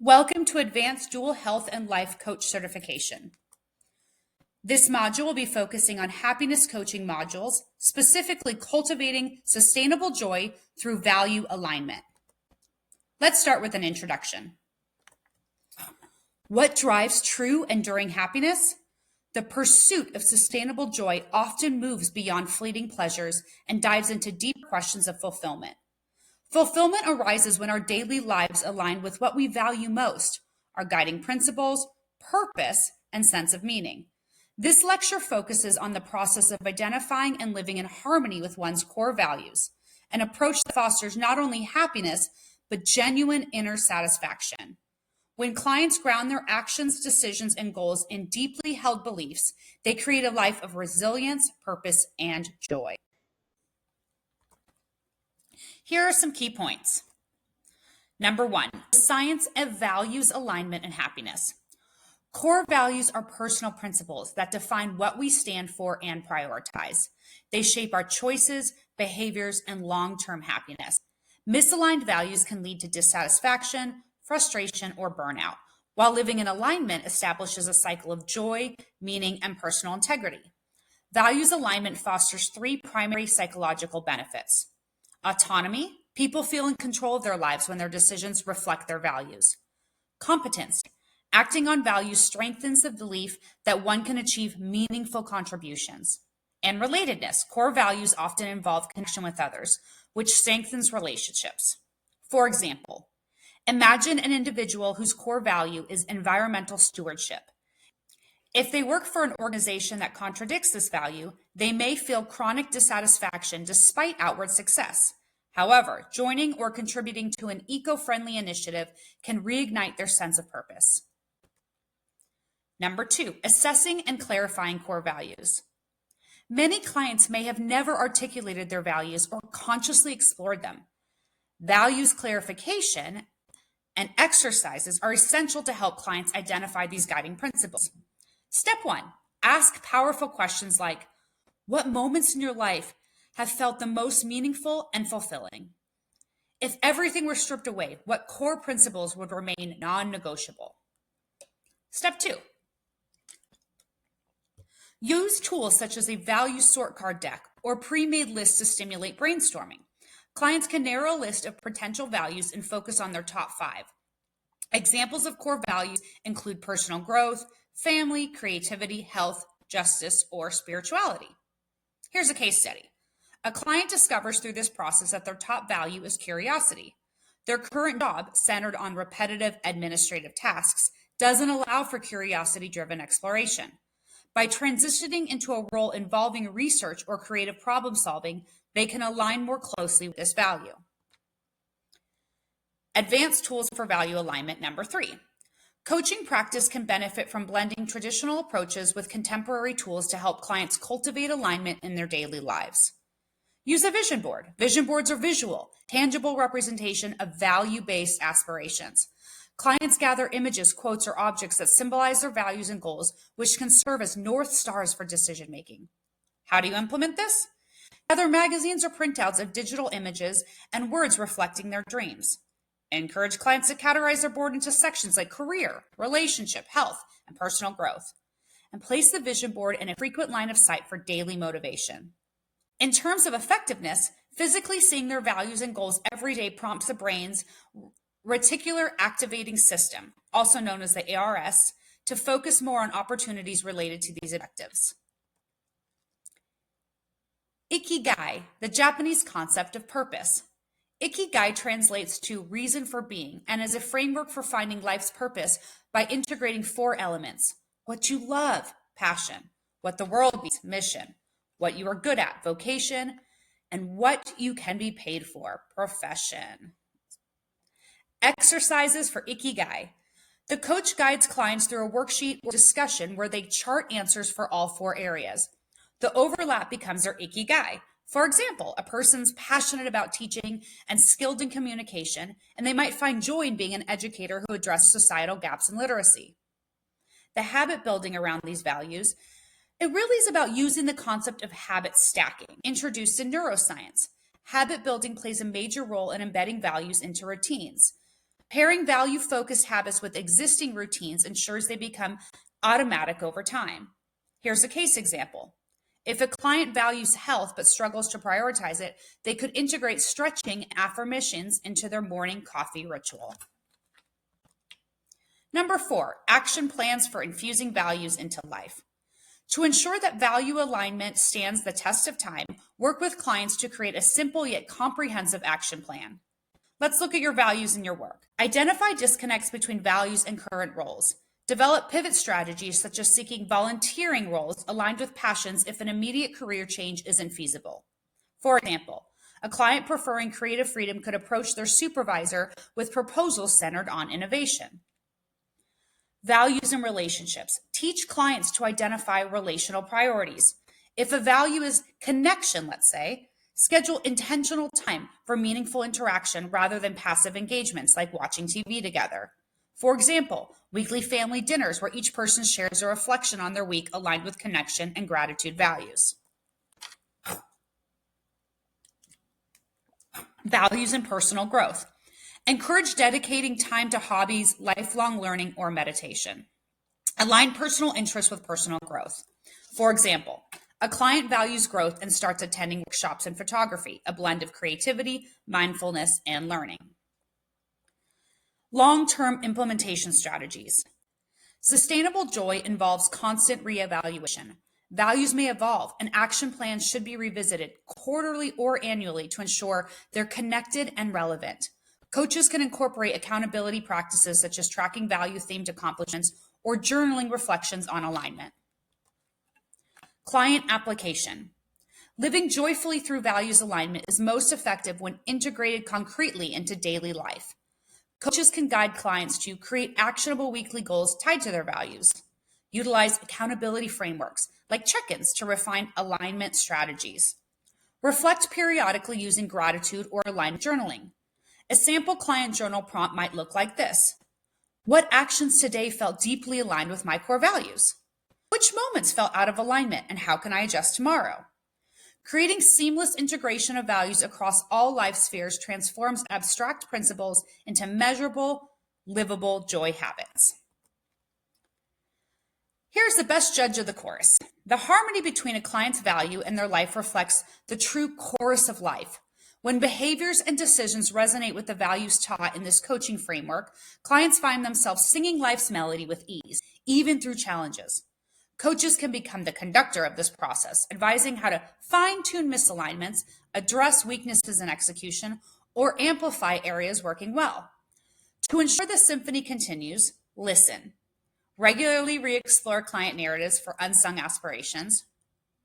Welcome to Advanced Dual Health and Life Coach Certification. This module will be focusing on happiness coaching modules, specifically cultivating sustainable joy through value alignment. Let's start with an introduction. What drives true, enduring happiness? The pursuit of sustainable joy often moves beyond fleeting pleasures and dives into deep questions of fulfillment. Fulfillment arises when our daily lives align with what we value most, our guiding principles, purpose, and sense of meaning. This lecture focuses on the process of identifying and living in harmony with one's core values, an approach that fosters not only happiness, but genuine inner satisfaction. When clients ground their actions, decisions, and goals in deeply held beliefs, they create a life of resilience, purpose, and joy. Here are some key points. Number one, the science of values, alignment, and happiness. Core values are personal principles that define what we stand for and prioritize. They shape our choices, behaviors, and long-term happiness. Misaligned values can lead to dissatisfaction, frustration, or burnout, while living in alignment establishes a cycle of joy, meaning, and personal integrity. Values alignment fosters three primary psychological benefits. Autonomy, people feel in control of their lives when their decisions reflect their values. Competence, acting on values strengthens the belief that one can achieve meaningful contributions. And relatedness, core values often involve connection with others, which strengthens relationships. For example, imagine an individual whose core value is environmental stewardship. If they work for an organization that contradicts this value, they may feel chronic dissatisfaction despite outward success. However, joining or contributing to an eco-friendly initiative can reignite their sense of purpose. Number two, assessing and clarifying core values. Many clients may have never articulated their values or consciously explored them. Values clarification and exercises are essential to help clients identify these guiding principles. Step one, ask powerful questions like, what moments in your life have felt the most meaningful and fulfilling? If everything were stripped away, what core principles would remain non-negotiable? Step two, use tools such as a value sort card deck or pre-made lists to stimulate brainstorming. Clients can narrow a list of potential values and focus on their top 5. Examples of core values include personal growth, family, creativity, health, justice, or spirituality. Here's a case study. A client discovers through this process that their top value is curiosity. Their current job, centered on repetitive administrative tasks, doesn't allow for curiosity-driven exploration. By transitioning into a role involving research or creative problem solving, they can align more closely with this value. Advanced tools for value alignment, number 3. Coaching practice can benefit from blending traditional approaches with contemporary tools to help clients cultivate alignment in their daily lives. Use a vision board. Vision boards are visual, tangible representation of value-based aspirations. Clients gather images, quotes, or objects that symbolize their values and goals, which can serve as North Stars for decision-making. How do you implement this? Gather magazines or printouts of digital images and words reflecting their dreams. Encourage clients to categorize their board into sections like career, relationship, health, and personal growth. And place the vision board in a frequent line of sight for daily motivation. In terms of effectiveness, physically seeing their values and goals every day prompts the brain's reticular activating system, also known as the ARS, to focus more on opportunities related to these objectives. Ikigai, the Japanese concept of purpose. Ikigai translates to reason for being and is a framework for finding life's purpose by integrating 4 elements: what you love, passion; what the world needs, mission; what you are good at, vocation; and what you can be paid for, profession. Exercises for Ikigai. The coach guides clients through a worksheet or discussion where they chart answers for all 4 areas. The overlap becomes their Ikigai. For example, a person's passionate about teaching and skilled in communication, and they might find joy in being an educator who addresses societal gaps in literacy. The habit building around these values, it really is about using the concept of habit stacking, introduced in neuroscience. Habit building plays a major role in embedding values into routines. Pairing value-focused habits with existing routines ensures they become automatic over time. Here's a case example. If a client values health but struggles to prioritize it, they could integrate stretching and affirmations into their morning coffee ritual. Number 4, action plans for infusing values into life. To ensure that value alignment stands the test of time, work with clients to create a simple yet comprehensive action plan. Let's look at your values in your work. Identify disconnects between values and current roles. Develop pivot strategies such as seeking volunteering roles aligned with passions if an immediate career change isn't feasible. For example, a client preferring creative freedom could approach their supervisor with proposals centered on innovation. Values and relationships. Teach clients to identify relational priorities. If a value is connection, let's say, schedule intentional time for meaningful interaction rather than passive engagements like watching TV together. For example, weekly family dinners where each person shares a reflection on their week aligned with connection and gratitude values. Values and personal growth. Encourage dedicating time to hobbies, lifelong learning, or meditation. Align personal interests with personal growth. For example, a client values growth and starts attending workshops in photography, a blend of creativity, mindfulness, and learning. Long-term implementation strategies. Sustainable joy involves constant reevaluation. Values may evolve, and action plans should be revisited quarterly or annually to ensure they're connected and relevant. Coaches can incorporate accountability practices such as tracking value-themed accomplishments or journaling reflections on alignment. Client application. Living joyfully through values alignment is most effective when integrated concretely into daily life. Coaches can guide clients to create actionable weekly goals tied to their values. Utilize accountability frameworks like check-ins to refine alignment strategies. Reflect periodically using gratitude or alignment journaling. A sample client journal prompt might look like this. What actions today felt deeply aligned with my core values? Which moments felt out of alignment, and how can I adjust tomorrow? Creating seamless integration of values across all life spheres transforms abstract principles into measurable, livable joy habits. Here's the best judge of the chorus. The harmony between a client's value and their life reflects the true chorus of life. When behaviors and decisions resonate with the values taught in this coaching framework, clients find themselves singing life's melody with ease, even through challenges. Coaches can become the conductor of this process, advising how to fine-tune misalignments, address weaknesses in execution, or amplify areas working well. To ensure the symphony continues, listen. Regularly re-explore client narratives for unsung aspirations.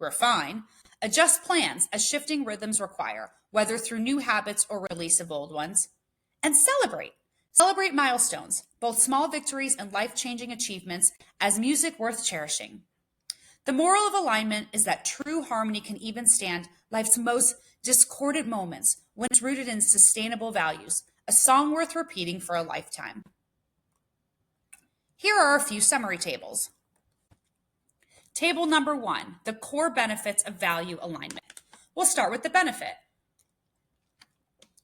Refine. Adjust plans as shifting rhythms require, whether through new habits or release of old ones. And celebrate. Celebrate milestones, both small victories and life-changing achievements, as music worth cherishing. The moral of alignment is that true harmony can even stand life's most discordant moments when it's rooted in sustainable values, a song worth repeating for a lifetime. Here are a few summary tables. Table number 1, the core benefits of value alignment. We'll start with the benefit.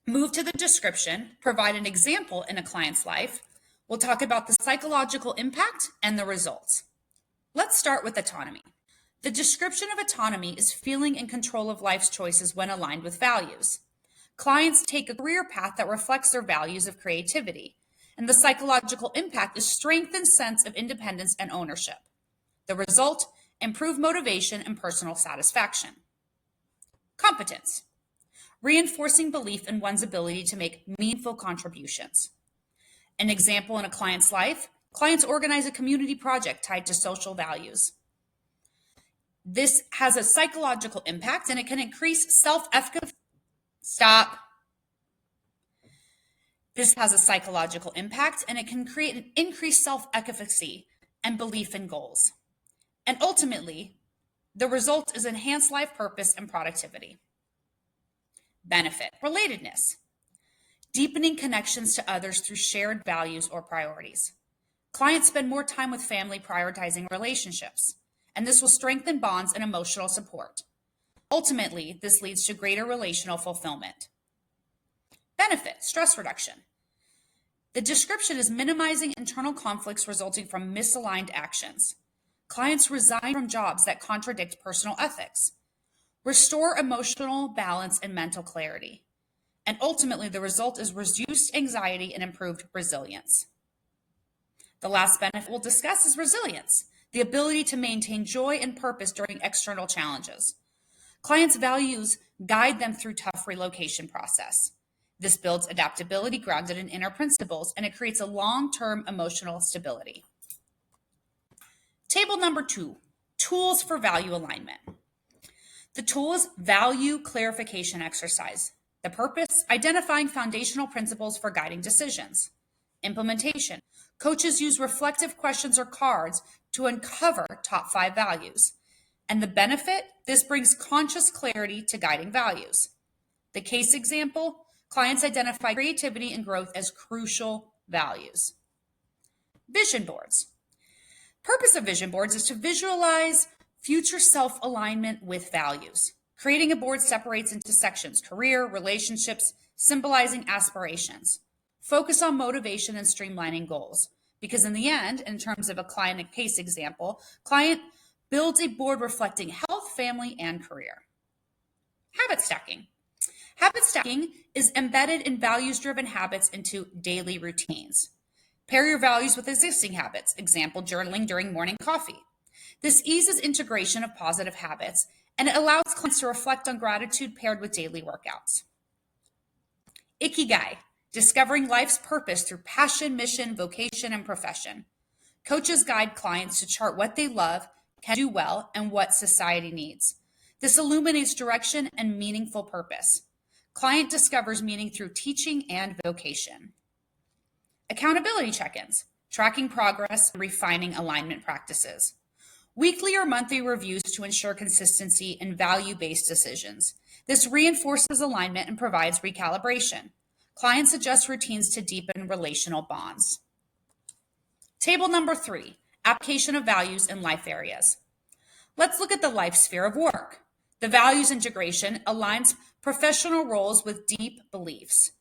Move to the description, provide an example in a client's life. We'll talk about the psychological impact and the results. Let's start with autonomy. The description of autonomy is feeling in control of life's choices when aligned with values. Clients take a career path that reflects their values of creativity, and the psychological impact is strengthened sense of independence and ownership. The result, improved motivation and personal satisfaction. Competence. Reinforcing belief in one's ability to make meaningful contributions. An example in a client's life, clients organize a community project tied to social values. This has a psychological impact and it can increase self-efficacy. This has a psychological impact and it can create an increased self-efficacy and belief in goals. And ultimately, the result is enhanced life purpose and productivity. Benefit, relatedness. Deepening connections to others through shared values or priorities. Clients spend more time with family prioritizing relationships, and this will strengthen bonds and emotional support. Ultimately, this leads to greater relational fulfillment. Benefit, stress reduction. The description is minimizing internal conflicts resulting from misaligned actions. Clients resign from jobs that contradict personal ethics. Restore emotional balance and mental clarity. And ultimately, the result is reduced anxiety and improved resilience. The last benefit we'll discuss is resilience, the ability to maintain joy and purpose during external challenges. Clients' values guide them through tough relocation process. This builds adaptability grounded in inner principles, and it creates a long-term emotional stability. Table number 2, tools for value alignment. The tool is value clarification exercise. The purpose, identifying foundational principles for guiding decisions. Implementation, coaches use reflective questions or cards to uncover top 5 values. And the benefit, this brings conscious clarity to guiding values. The case example, clients identify creativity and growth as crucial values. Vision boards. Purpose of vision boards is to visualize future self-alignment with values. Creating a board separates into sections, career, relationships, symbolizing aspirations. Focus on motivation and streamlining goals. Because in the end, in terms of a client and case example, client builds a board reflecting health, family, and career. Habit stacking. Habit stacking is embedded in values-driven habits into daily routines. Pair your values with existing habits, example, journaling during morning coffee. This eases integration of positive habits, and it allows clients to reflect on gratitude paired with daily workouts. Ikigai, discovering life's purpose through passion, mission, vocation, and profession. Coaches guide clients to chart what they love, can do well, and what society needs. This illuminates direction and meaningful purpose. Client discovers meaning through teaching and vocation. Accountability check-ins, tracking progress and refining alignment practices. Weekly or monthly reviews to ensure consistency and value-based decisions. This reinforces alignment and provides recalibration. Clients adjust routines to deepen relational bonds. Table number 3, application of values in life areas. Let's look at the life sphere of work. The values integration aligns professional roles with deep beliefs.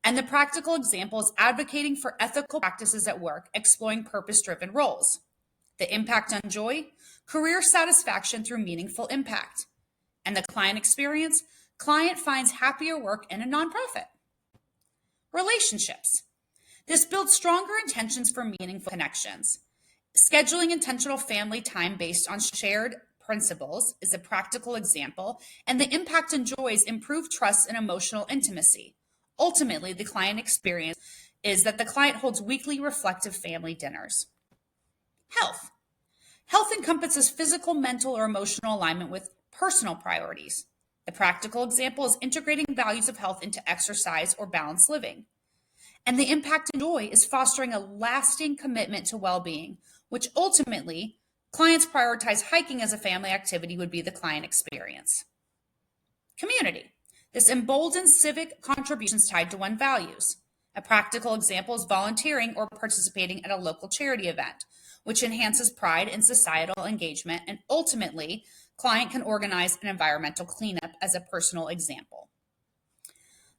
And the practical example is advocating for ethical practices at work, exploring purpose-driven roles. The impact on joy, career satisfaction through meaningful impact. And the client experience, client finds happier work in a nonprofit. Relationships. This builds stronger intentions for meaningful connections. Scheduling intentional family time based on shared principles is a practical example, and the impact on joys improve trust and emotional intimacy. Ultimately, the client experience is that the client holds weekly reflective family dinners. Health. Health encompasses physical, mental, or emotional alignment with personal priorities. The practical example is integrating values of health into exercise or balanced living. And the impact on joy is fostering a lasting commitment to well-being, which ultimately, clients prioritize hiking as a family activity would be the client experience. Community. This emboldens civic contributions tied to one's values. A practical example is volunteering or participating at a local charity event, which enhances pride and societal engagement, and ultimately, client can organize an environmental cleanup as a personal example.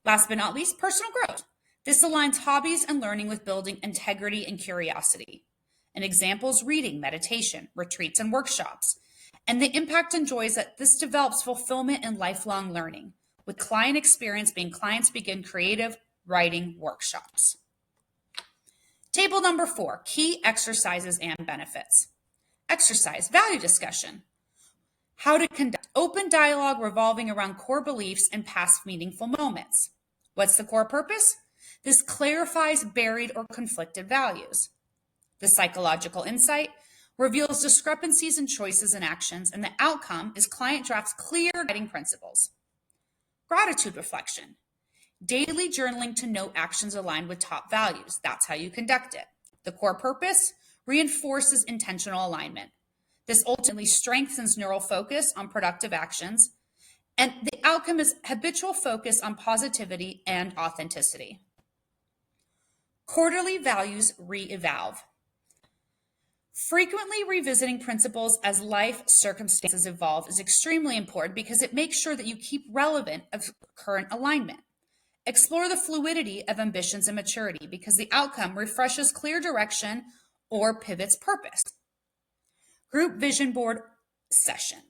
Last but not least, personal growth. This aligns hobbies and learning with building integrity and curiosity. An example is reading, meditation, retreats, and workshops. And the impact and joy is that this develops fulfillment and lifelong learning, with client experience being clients begin creative writing workshops. Table number 4, key exercises and benefits. Exercise, value discussion. How to conduct open dialogue revolving around core beliefs and past meaningful moments. What's the core purpose? This clarifies buried or conflicted values. The psychological insight reveals discrepancies in choices and actions, and the outcome is client drafts clear guiding principles. Gratitude reflection. Daily journaling to note actions aligned with top values. That's how you conduct it. The core purpose reinforces intentional alignment. This ultimately strengthens neural focus on productive actions, and the outcome is habitual focus on positivity and authenticity. Quarterly values re-evolve. Frequently revisiting principles as life circumstances evolve is extremely important because it makes sure that you keep relevant of current alignment. Explore the fluidity of ambitions and maturity because the outcome refreshes clear direction or pivots purpose. Group vision board session.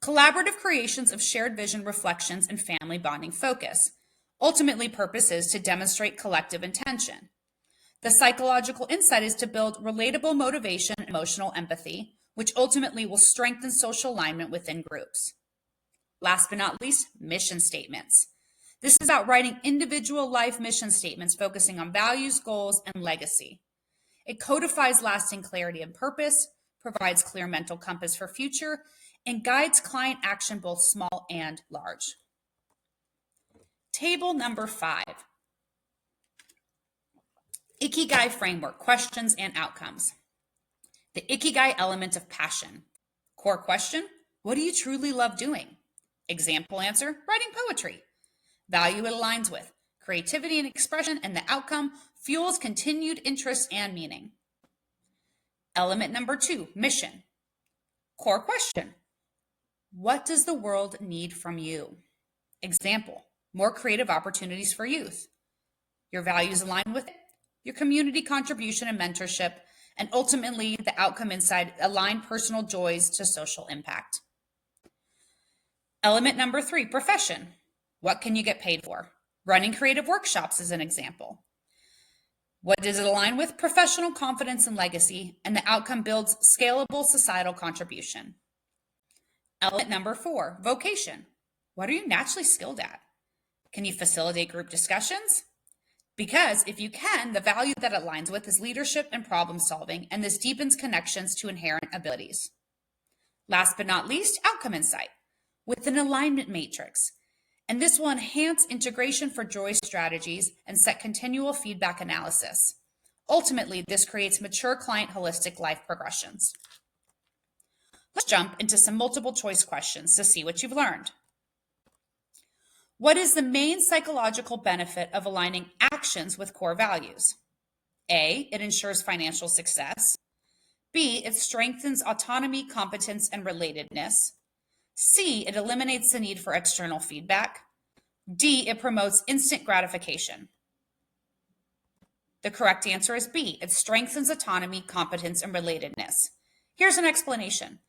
Collaborative creations of shared vision reflections and family bonding focus. Ultimately, purpose is to demonstrate collective intention. The psychological insight is to build relatable motivation and emotional empathy, which ultimately will strengthen social alignment within groups. Last but not least, mission statements. This is about writing individual life mission statements focusing on values, goals, and legacy. It codifies lasting clarity and purpose, provides clear mental compass for future, and guides client action both small and large. Table number 5. Ikigai framework, questions and outcomes. The Ikigai element of passion. Core question, what do you truly love doing? Example answer, writing poetry. Value it aligns with, creativity and expression, and the outcome fuels continued interest and meaning. Element number 2, mission. Core question, what does the world need from you? Example, more creative opportunities for youth. Your values align with it, your community contribution and mentorship, and ultimately the outcome inside align personal joys to social impact. Element number 3, profession. What can you get paid for? Running creative workshops is an example. What does it align with? Professional confidence and legacy, and the outcome builds scalable societal contribution. Element number 4, vocation. What are you naturally skilled at? Can you facilitate group discussions? Because if you can, the value that it aligns with is leadership and problem solving, and this deepens connections to inherent abilities. Last but not least, outcome insight with an alignment matrix. And this will enhance integration for joy strategies and set continual feedback analysis. Ultimately, this creates mature client holistic life progressions. Let's jump into some multiple choice questions to see what you've learned. What is the main psychological benefit of aligning actions with core values? A, it ensures financial success. B, it strengthens autonomy, competence, and relatedness. C, it eliminates the need for external feedback. D, it promotes instant gratification. The correct answer is B, it strengthens autonomy, competence, and relatedness. Here's an explanation.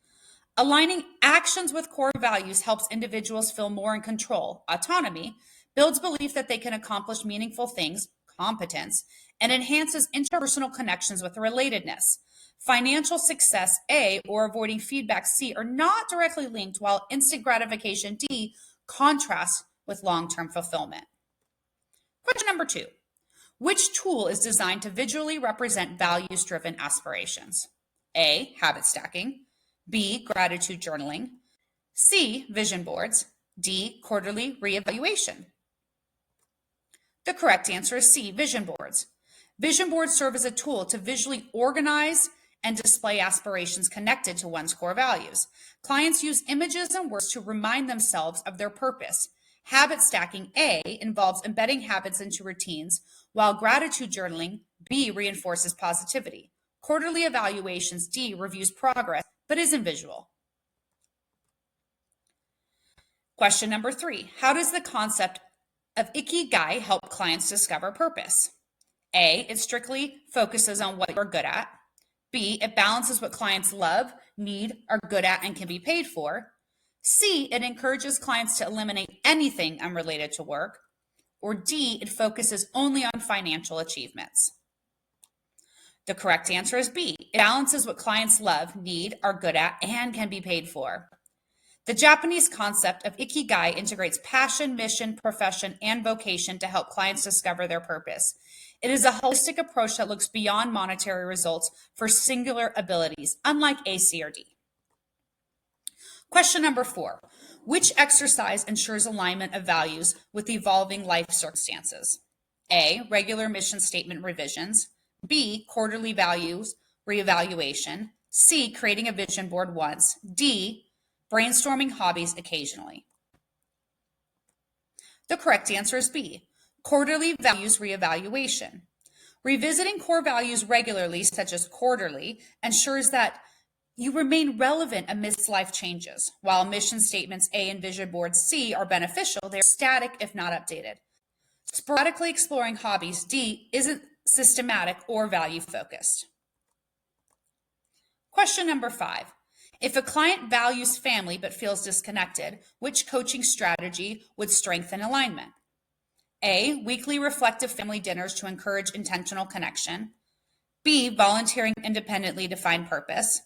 Aligning actions with core values helps individuals feel more in control. Autonomy builds belief that they can accomplish meaningful things, competence, and enhances interpersonal connections with relatedness. Financial success, A, or avoiding feedback, C, are not directly linked, while instant gratification, D, contrasts with long-term fulfillment. Question number 2. Which tool is designed to visually represent values-driven aspirations? A, habit stacking. B, gratitude journaling. C, vision boards. D, quarterly reevaluation. The correct answer is C, vision boards. Vision boards serve as a tool to visually organize and display aspirations connected to one's core values. Clients use images and words to remind themselves of their purpose. Habit stacking, A, involves embedding habits into routines, while gratitude journaling, B, reinforces positivity. Quarterly evaluations, D, reviews progress, but isn't visual. Question number 3, how does the concept of Ikigai help clients discover purpose? A, it strictly focuses on what you're good at. B, it balances what clients love, need, are good at, and can be paid for. C, it encourages clients to eliminate anything unrelated to work. Or D, it focuses only on financial achievements. The correct answer is B, it balances what clients love, need, are good at, and can be paid for. The Japanese concept of Ikigai integrates passion, mission, profession, and vocation to help clients discover their purpose. It is a holistic approach that looks beyond monetary results for singular abilities, unlike A, C, or D. Question number 4, which exercise ensures alignment of values with evolving life circumstances? A, regular mission statement revisions. B, quarterly values reevaluation. C, creating a vision board once. D, brainstorming hobbies occasionally. The correct answer is B, quarterly values reevaluation. Revisiting core values regularly, such as quarterly, ensures that You remain relevant amidst life changes. While mission statements A and vision boards C are beneficial, they're static if not updated. Sporadically exploring hobbies D isn't systematic or value focused. Question number 5. If a client values family but feels disconnected, which coaching strategy would strengthen alignment? A, weekly reflective family dinners to encourage intentional connection. B, volunteering independently to find purpose.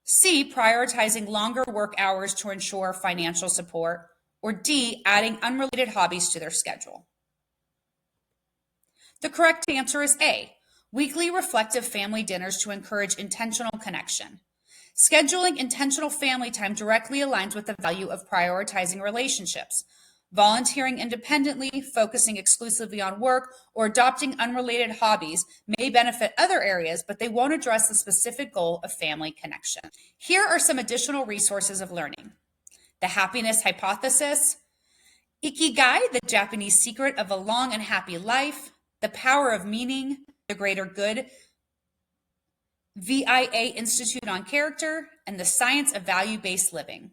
C, prioritizing longer work hours to ensure financial support. Or D, adding unrelated hobbies to their schedule. The correct answer is A, weekly reflective family dinners to encourage intentional connection. Scheduling intentional family time directly aligns with the value of prioritizing relationships. Volunteering independently, focusing exclusively on work, or adopting unrelated hobbies may benefit other areas, but they won't address the specific goal of family connection. Here are some additional resources of learning. The Happiness Hypothesis, Ikigai, the Japanese secret of a long and happy life, The Power of Meaning, The Greater Good, VIA Institute on Character, and The Science of Value-Based Living.